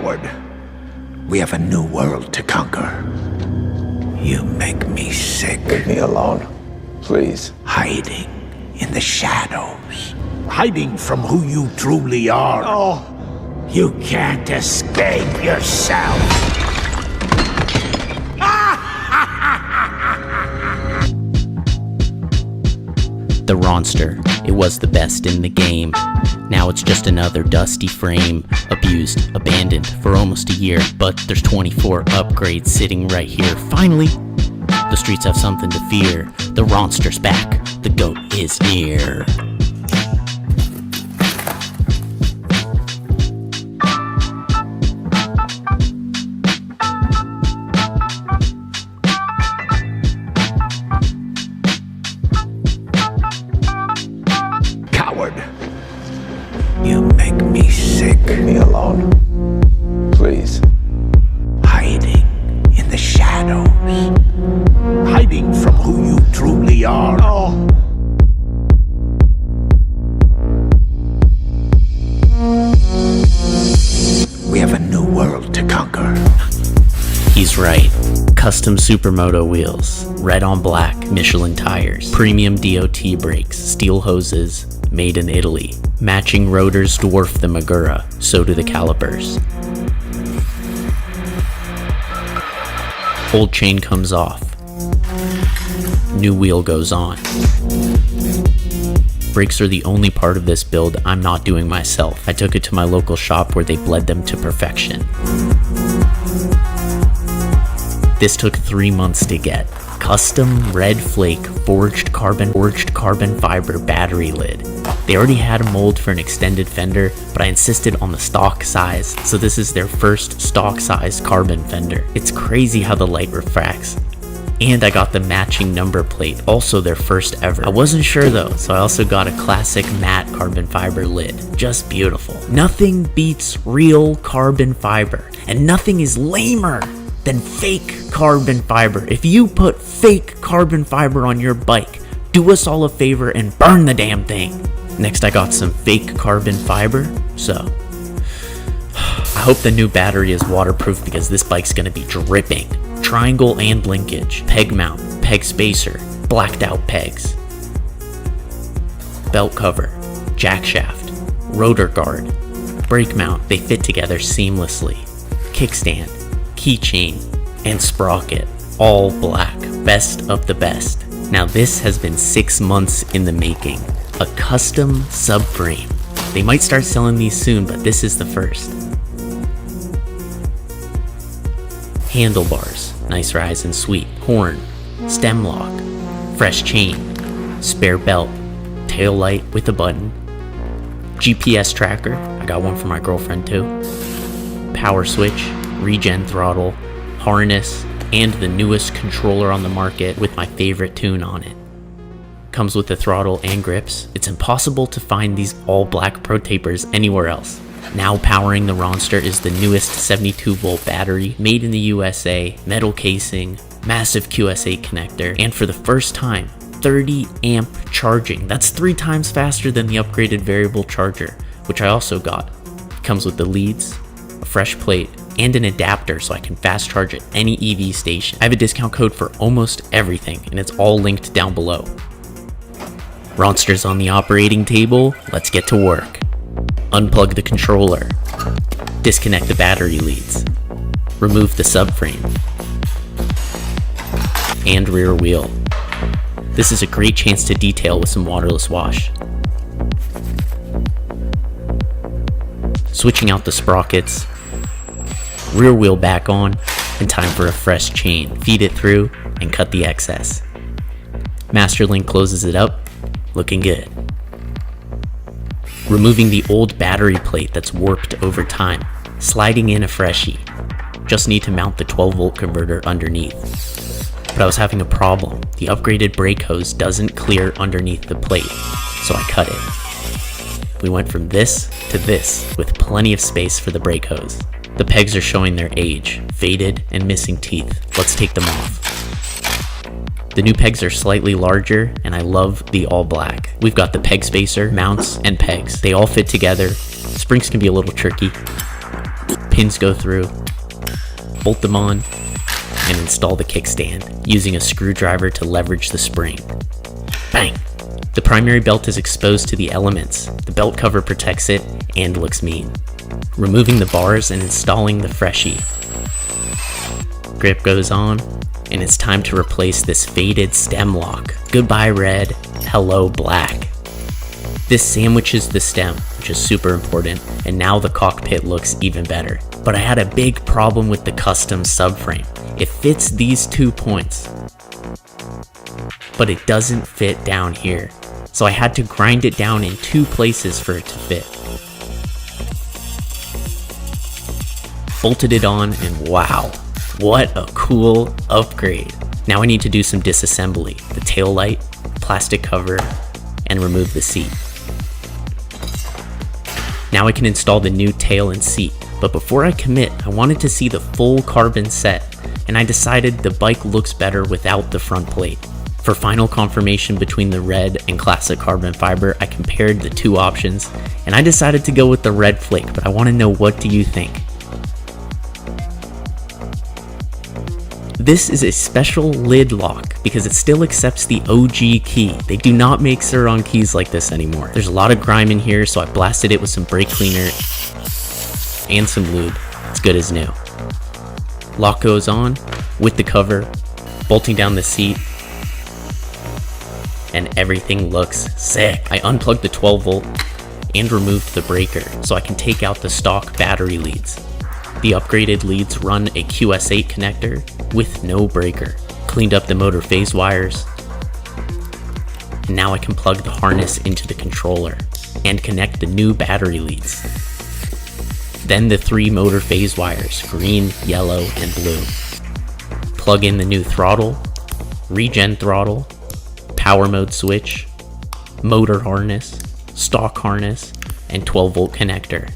Coward, we have a new world to conquer. You make me sick. Leave me alone, please. Hiding in the shadows. Hiding from who you truly are. Oh. You can't escape yourself. The Ronster, it was the best in the game. Now it's just another dusty frame, abused, abandoned for almost a year, but there's 24 upgrades sitting right here. Finally, the streets have something to fear. The Ronster's back, the GOAT is near. You make me sick. Leave me alone, please. Hiding in the shadows. Hiding from who you truly are. Oh. We have a new world to conquer. He's right. Custom Supermoto wheels, red on black Michelin tires, premium DOT brakes, steel hoses, made in Italy. Matching rotors dwarf the Magura, so do the calipers. Old chain comes off. New wheel goes on. Brakes are the only part of this build I'm not doing myself. I took it to my local shop where they bled them to perfection. This took 3 months to get. Custom red flake forged carbon fiber battery lid. They already had a mold for an extended fender, but I insisted on the stock size, so this is their first stock size carbon fender. It's crazy how the light refracts. And I got the matching number plate, also their first ever. I wasn't sure though, so I also got a classic matte carbon fiber lid. Just beautiful. Nothing beats real carbon fiber, and nothing is lamer than fake carbon fiber. If you put fake carbon fiber on your bike, do us all a favor and burn the damn thing. Next I got some fake carbon fiber, so I hope the new battery is waterproof because this bike's gonna be dripping. Triangle and linkage, peg mount, peg spacer, blacked out pegs, belt cover, jack shaft, rotor guard, brake mount, they fit together seamlessly, kickstand, keychain, and sprocket, all black, best of the best. Now this has been 6 months in the making, a custom subframe. They might start selling these soon, but this is the first. Handlebars, nice rise and sweep, horn, stem lock, fresh chain, spare belt, tail light with a button, GPS tracker, I got one for my girlfriend too, power switch, regen throttle, harness, and the newest controller on the market with my favorite tune on it. Comes with the throttle and grips. It's impossible to find these all black Pro Tapers anywhere else. Now powering the Ronster is the newest 72 volt battery, made in the USA, metal casing, massive QS8 connector, and for the first time, 30 amp charging. That's 3 times faster than the upgraded variable charger, which I also got. It comes with the leads, a fresh plate, and an adapter so I can fast charge at any EV station. I have a discount code for almost everything, and it's all linked down below. Ronster's on the operating table, let's get to work. Unplug the controller, disconnect the battery leads, remove the subframe, and rear wheel. This is a great chance to detail with some waterless wash. Switching out the sprockets, rear wheel back on, and time for a fresh chain. Feed it through and cut the excess. Master Link closes it up, looking good. Removing the old battery plate that's warped over time, sliding in a freshie. Just need to mount the 12 volt converter underneath. But I was having a problem. The upgraded brake hose doesn't clear underneath the plate, so I cut it. We went from this to this with plenty of space for the brake hose. The pegs are showing their age, faded and missing teeth. Let's take them off. The new pegs are slightly larger, and I love the all black. We've got the peg spacer, mounts, and pegs. They all fit together. Springs can be a little tricky. Pins go through, bolt them on, and install the kickstand, using a screwdriver to leverage the spring. Bang! The primary belt is exposed to the elements. The belt cover protects it and looks mean. Removing the bars and installing the freshie. Grip goes on, and it's time to replace this faded stem lock. Goodbye red, hello black. This sandwiches the stem, which is super important, and now the cockpit looks even better. But I had a big problem with the custom subframe. It fits these 2 points, but it doesn't fit down here. So I had to grind it down in 2 places for it to fit. Bolted it on, and wow, what a cool upgrade. Now I need to do some disassembly, the tail light, plastic cover, and remove the seat. Now I can install the new tail and seat, but before I commit, I wanted to see the full carbon set, and I decided the bike looks better without the front plate. For final confirmation between the red and classic carbon fiber, I compared the 2 options, and I decided to go with the red flake, but I want to know, what do you think? This is a special lid lock because it still accepts the OG key. They do not make Surron keys like this anymore. There's a lot of grime in here, so I blasted it with some brake cleaner and some lube. It's good as new. Lock goes on with the cover, bolting down the seat, and everything looks sick. I unplugged the 12 volt and removed the breaker so I can take out the stock battery leads. The upgraded leads run a QS8 connector with no breaker. Cleaned up the motor phase wires. And now I can plug the harness into the controller and connect the new battery leads. Then the 3 motor phase wires, green, yellow, and blue. Plug in the new throttle, regen throttle, power mode switch, motor harness, stock harness, and 12 volt connector.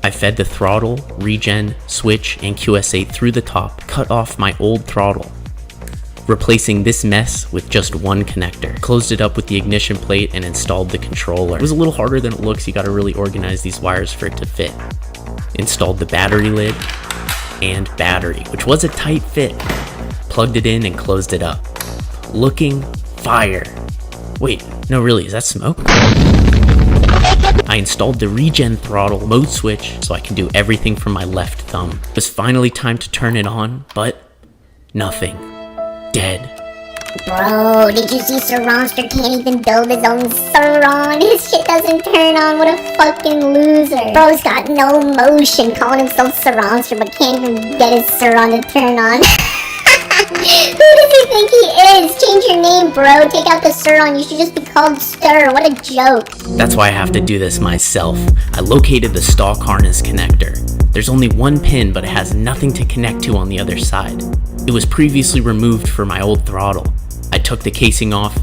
I fed the throttle, regen, switch, and QS8 through the top, cut off my old throttle, replacing this mess with just 1 connector. Closed it up with the ignition plate and installed the controller. It was a little harder than it looks. You gotta really organize these wires for it to fit. Installed the battery lid and battery, which was a tight fit. Plugged it in and closed it up. Looking fire. Wait, no really, is that smoke? I installed the regen throttle mode switch so I can do everything from my left thumb. It was finally time to turn it on, but nothing. Dead. Bro, did you see Sur Ronster can't even build his own Surron? His shit doesn't turn on, what a fucking loser. Bro's got no motion, calling himself Sur Ronster, but can't even get his Surron to turn on. Who does he think he is? Change your name, bro. Take out the Surron. You should just be called Stir. What a joke. That's why I have to do this myself. I located the stock harness connector. There's only 1 pin, but it has nothing to connect to on the other side. It was previously removed for my old throttle. I took the casing off,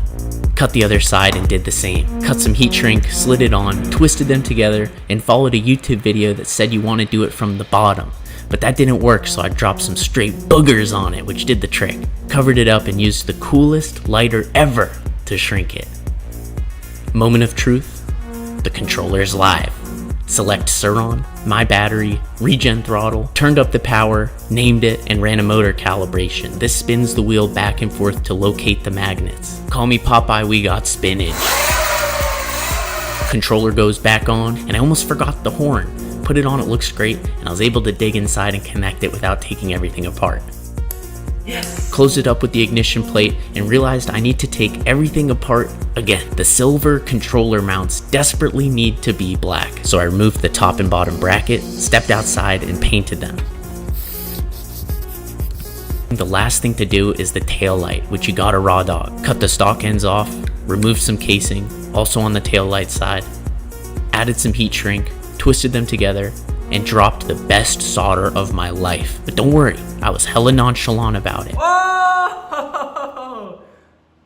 cut the other side, and did the same. Cut some heat shrink, slid it on, twisted them together, and followed a YouTube video that said you want to do it from the bottom. But that didn't work, so I dropped some straight boogers on it, which did the trick. Covered it up and used the coolest lighter ever to shrink it. Moment of truth, the controller's live. Select Surron, my battery, regen throttle, turned up the power, named it, and ran a motor calibration. This spins the wheel back and forth to locate the magnets. Call me Popeye, we got spinach. Controller goes back on, and I almost forgot the horn. Put it on, it looks great, and I was able to dig inside and connect it without taking everything apart. Yes. Closed it up with the ignition plate and realized I need to take everything apart again. The silver controller mounts desperately need to be black, so I removed the top and bottom bracket, stepped outside, and painted them. The last thing to do is the tail light, which you got a raw dog. Cut the stock ends off, removed some casing, also on the tail light side, added some heat shrink, twisted them together, and dropped the best solder of my life. But don't worry, I was hella nonchalant about it. Whoa!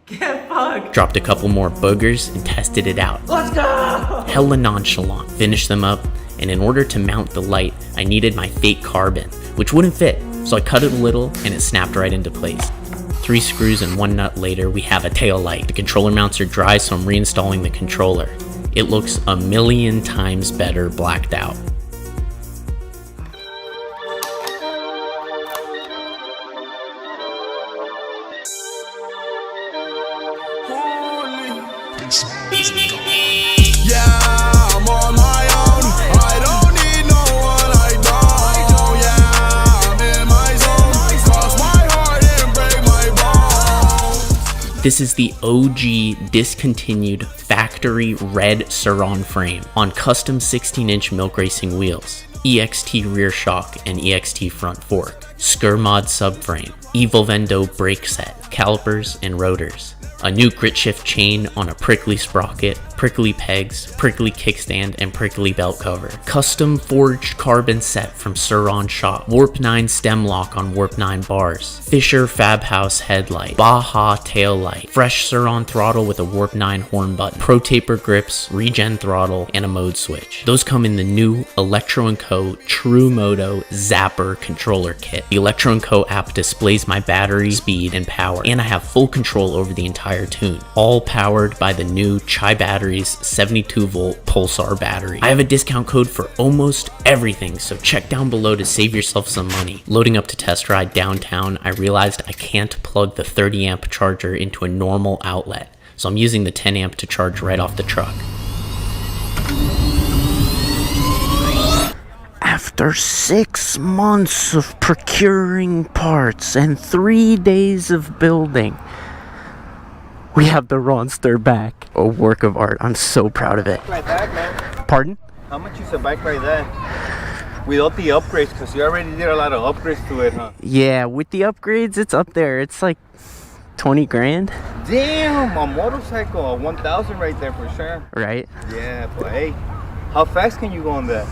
Get fucked! Dropped a couple more boogers and tested it out. Let's go! Hella nonchalant. Finished them up, and in order to mount the light, I needed my fake carbon, which wouldn't fit, so I cut it a little and it snapped right into place. 3 screws and 1 nut later, we have a tail light. The controller mounts are dry, so I'm reinstalling the controller. It looks a million times better blacked out. This is the OG discontinued factory red Surron frame on custom 16-inch milk racing wheels, EXT rear shock and EXT front fork, Skurmod subframe, Evolvendo brake set, calipers and rotors, a new grit shift chain on a prickly sprocket, prickly pegs, prickly kickstand, and prickly belt cover. Custom forged carbon set from Surron shop. Warp 9 stem lock on Warp 9 bars. Fisher Fab House headlight. Baja tail light. Fresh Surron throttle with a Warp 9 horn button. Pro taper grips, regen throttle, and a mode switch. Those come in the new Electro & Co. True Moto Zapper controller kit. The Electro & Co. app displays my battery, speed, and power, and I have full control over the entire tune. All powered by the new Chai Battery's 72-volt Pulsar battery. I have a discount code for almost everything, so check down below to save yourself some money. Loading up to test ride downtown, I realized I can't plug the 30 amp charger into a normal outlet, so I'm using the 10 amp to charge right off the truck. After 6 months of procuring parts and 3 days of building, we have the Ronster back. A work of art. I'm so proud of it. Like that, man. Pardon? How much is a bike like that? Without the upgrades, because you already did a lot of upgrades to it, huh? Yeah, with the upgrades, it's up there. It's like 20 grand. Damn, a motorcycle, a 1,000 right there for sure. Right? Yeah, but hey, how fast can you go on that?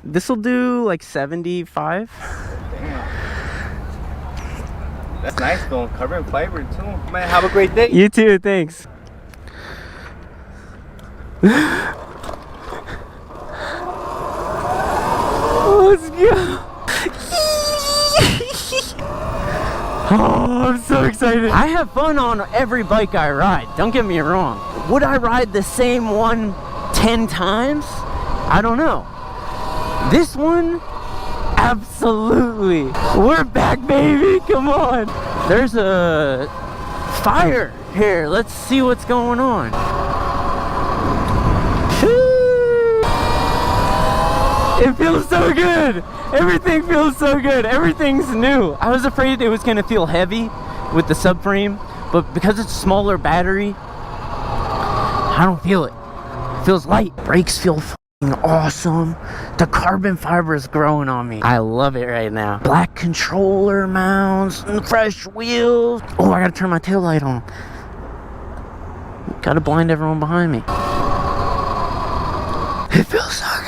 This will do like 75. Damn. That's nice though, carbon fiber too. Man, have a great day. You too, thanks. Let's go. Oh, I'm so excited. I have fun on every bike I ride, don't get me wrong. Would I ride the same one 10 times? I don't know. This one, absolutely. We're back, baby. Come on. There's a fire here. Let's see what's going on. It feels so good. Everything feels so good. Everything's new. I was afraid it was going to feel heavy with the subframe, but because it's a smaller battery, I don't feel it. It feels light. Brakes feel awesome. The carbon fiber is growing on me. I love it right now. Black controller mounts and fresh wheels. Oh, I gotta turn my tail light on. Gotta blind everyone behind me. It feels so good.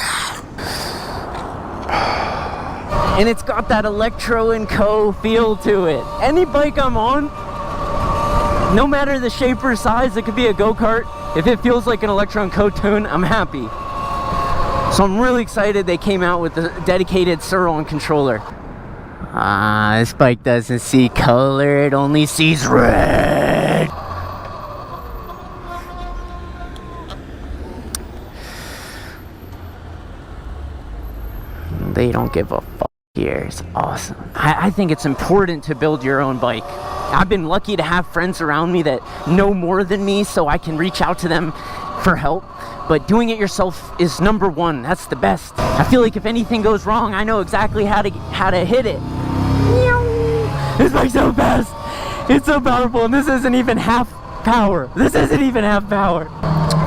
And it's got that Electro & Co. feel to it. Any bike I'm on, no matter the shape or size, it could be a go-kart. If it feels like an Electro & Co. tune, I'm happy. So I'm really excited they came out with the dedicated Surron controller. This bike doesn't see color, it only sees red. They don't give a fuck here. It's awesome. I think it's important to build your own bike. I've been lucky to have friends around me that know more than me, so I can reach out to them for help. But doing it yourself is number one. That's the best. I feel like if anything goes wrong, I know exactly how to hit it. This bike's so fast. It's so powerful, and this isn't even half power. This isn't even half power.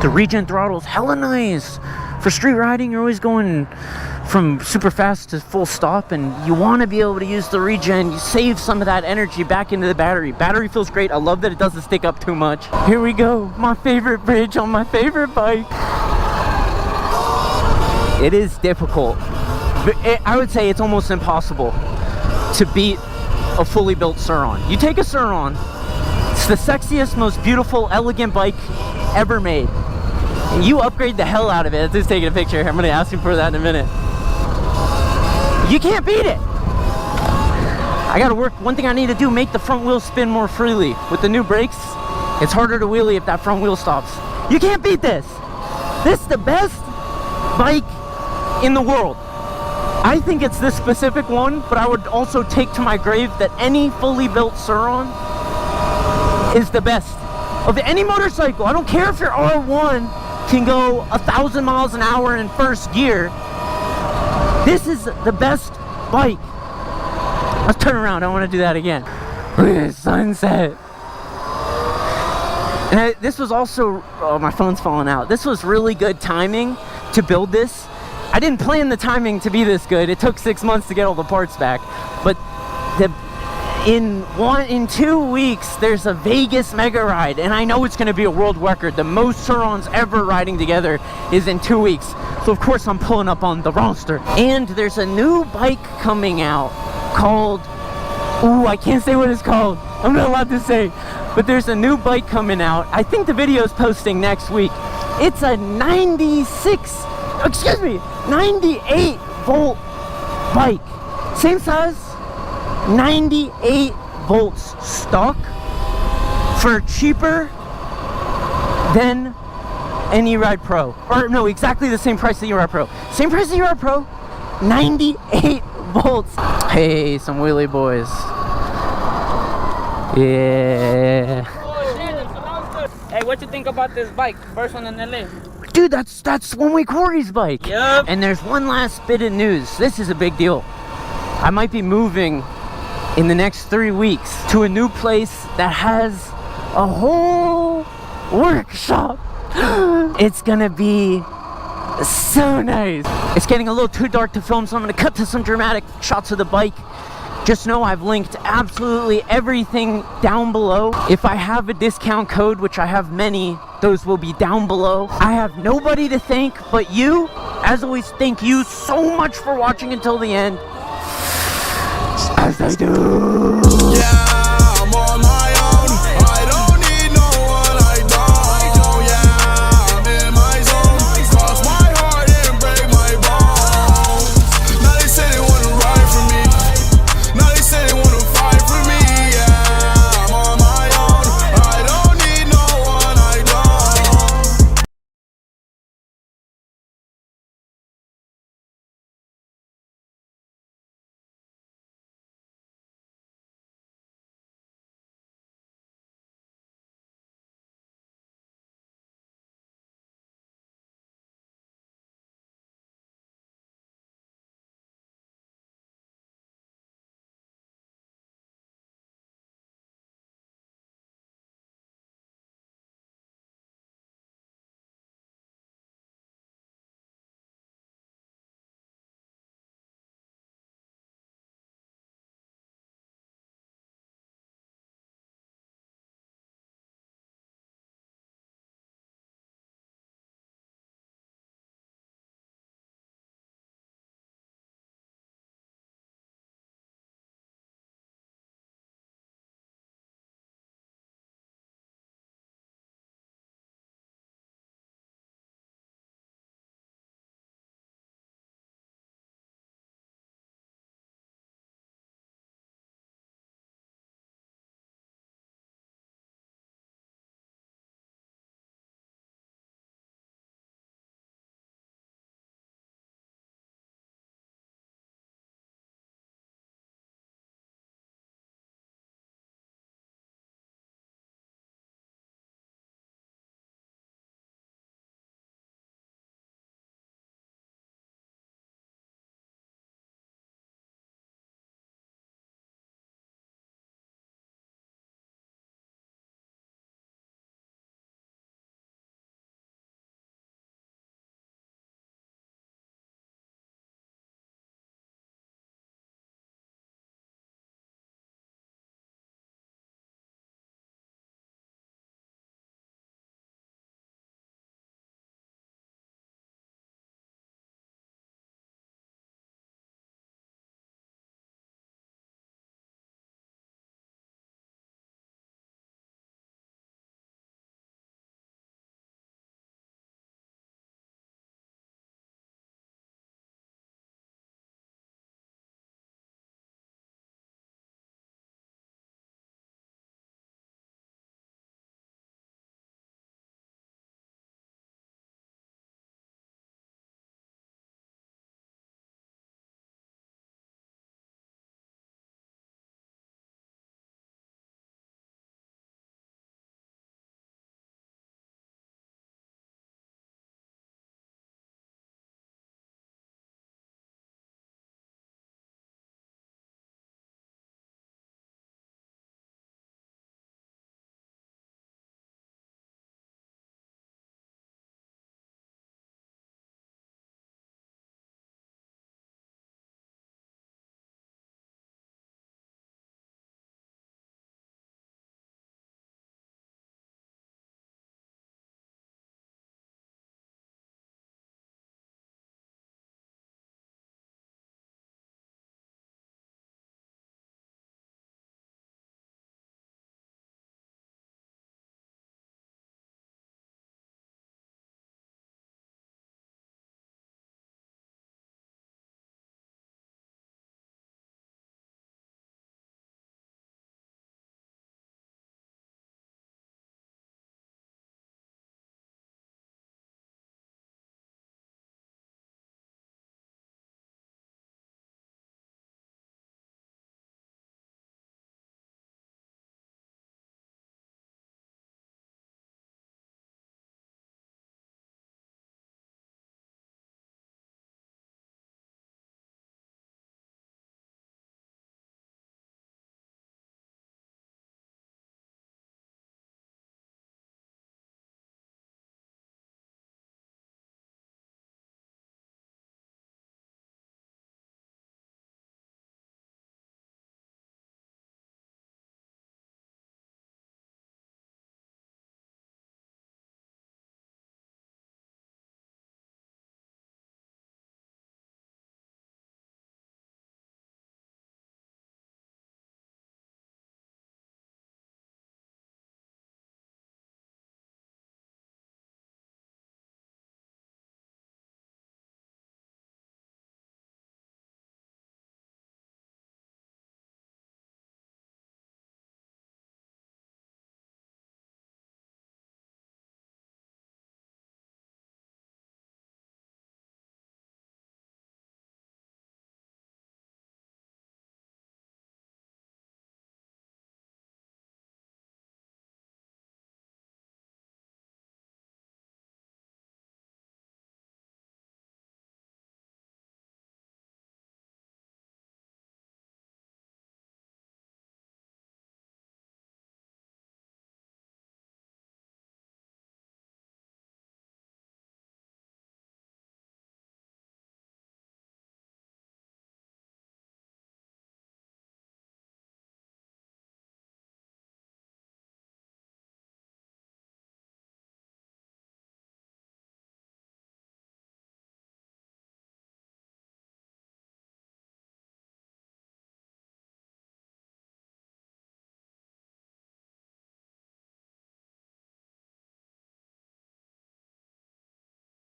The regen throttle's hella nice. For street riding, you're always going from super fast to full stop, and you want to be able to use the regen. You save some of that energy back into the battery. Battery feels great. I love that it doesn't stick up too much. Here we go. My favorite bridge on my favorite bike. It is difficult. I would say it's almost impossible to beat a fully built Surron. You take a Surron, it's the sexiest, most beautiful, elegant bike ever made. And you upgrade the hell out of it. Let's just take a picture here. I'm going to ask him for that in a minute. You can't beat it. I got to work. One thing I need to do, make the front wheel spin more freely. With the new brakes, it's harder to wheelie if that front wheel stops. You can't beat this. This is the best bike in the world. I think it's this specific one, but I would also take to my grave that any fully built Surron is the best of any motorcycle. I don't care if your R1 can go 1,000 miles an hour in first gear. This is the best bike. Let's turn around. I want to do that again. Look at the sunset. And this was also, oh, my phone's falling out. This was really good timing to build this. I didn't plan the timing to be this good. It took 6 months to get all the parts back. But in 2 weeks, there's a Vegas mega ride, and I know it's going to be a world record. The most Surrons ever riding together is in 2 weeks. So of course I'm pulling up on the Ronster. And there's a new bike coming out called, ooh, I can't say what it's called. I'm not allowed to say. But there's a new bike coming out. I think the video's posting next week. It's a 98 volt bike. Same size, 98 volts stock for cheaper than an E-Ride Pro. Or no, exactly the same price as the E-Ride Pro. Same price as the E-Ride Pro, 98 volts. Hey, some wheelie boys. Yeah. Hey, what you think about this bike? First one in LA. Dude, that's One Way Corey's bike. Yep. And there's one last bit of news. This is a big deal. I might be moving in the next 3 weeks to a new place that has a whole workshop. It's gonna be so nice. It's getting a little too dark to film, so I'm gonna cut to some dramatic shots of the bike. Just know I've linked absolutely everything down below. If I have a discount code, which I have many, those will be down below. I have nobody to thank but you. As always, thank you so much for watching until the end. As I do.